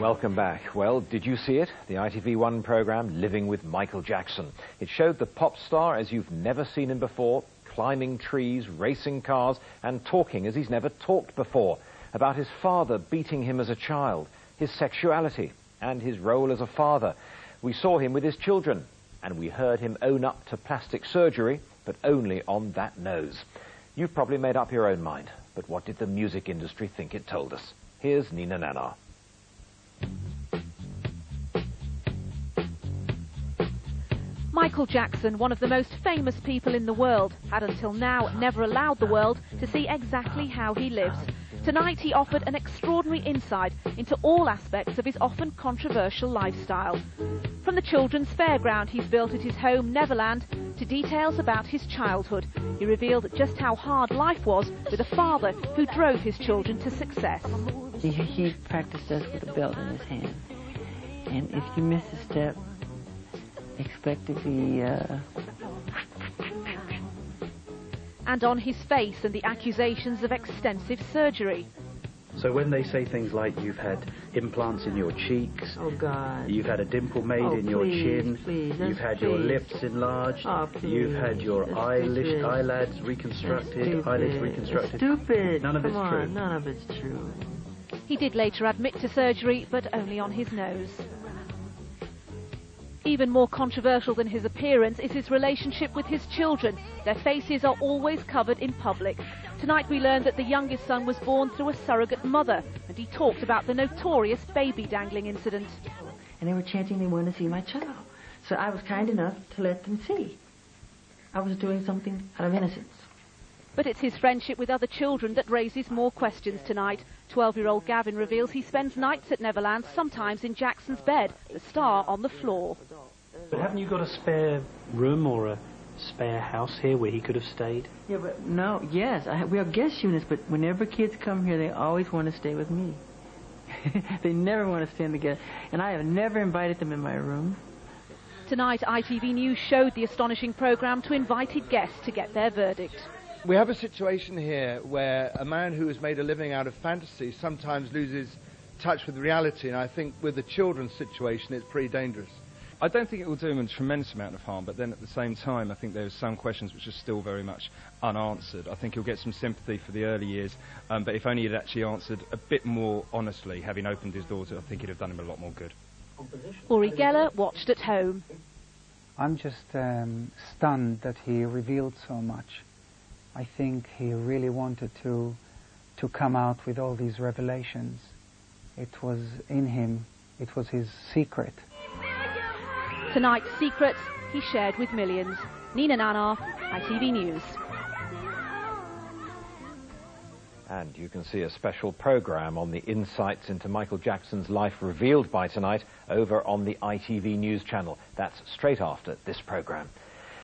Welcome back. Well, did you see it? The ITV1 programme, Living with Michael Jackson. It showed the pop star as you've never seen him before, climbing trees, racing cars, and talking as he's never talked before, about his father beating him as a child, his sexuality, and his role as a father. We saw him with his children, and we heard him own up to plastic surgery, but only on that nose. You've probably made up your own mind, but what did the music industry think it told us? Here's Nina Nanar. Michael Jackson, one of the most famous people in the world, had until now never allowed the world to see exactly how he lives. Tonight he offered an extraordinary insight into all aspects of his often controversial lifestyle. From the children's fairground he's built at his home Neverland to details about his childhood, he revealed just how hard life was with a father who drove his children to success. He practiced us with a belt in his hand, and if you miss a step, expect to be... And on his face and the accusations of extensive surgery. So when they say things like you've had implants in your cheeks, Oh, God. you've had a dimple made in your chin, you've had your lips enlarged, you've had your eyelids reconstructed, eyelids reconstructed. Stupid. None of it's Come true. on, none of it's true. He did later admit to surgery, but only on his nose. Even more controversial than his appearance is his relationship with his children. Their faces are always covered in public. Tonight we learned that the youngest son was born through a surrogate mother, and he talked about the notorious baby dangling incident. And they were chanting they wanted to see my child. So I was kind enough to let them see. I was doing something out of innocence. But it's his friendship with other children that raises more questions tonight. 12-year-old Gavin reveals he spends nights at Neverland, sometimes in Jackson's bed, the star on the floor. But haven't you got a spare room or a spare house here where he could have stayed? Yeah, but no, yes, we are guest units, but whenever kids come here, they always want to stay with me. They never want to stay in the guest, and I have never invited them in my room. Tonight, ITV News showed the astonishing programme to invited guests to get their verdict. We have a situation here where a man who has made a living out of fantasy sometimes loses touch with reality, and I think with the children's situation it's pretty dangerous. I don't think it will do him a tremendous amount of harm, but then at the same time I think there are some questions which are still very much unanswered. I think he'll get some sympathy for the early years, but if only he'd actually answered a bit more honestly, having opened his doors, I think it'd have done him a lot more good. Uri Geller watched at home. I'm just stunned that he revealed so much. I think he really wanted to come out with all these revelations. It was in him. It was his secret. Tonight's secret he shared with millions. Nina Nanar, ITV News. And you can see a special programme on the insights into Michael Jackson's life revealed by tonight over on the ITV News channel. That's straight after this programme.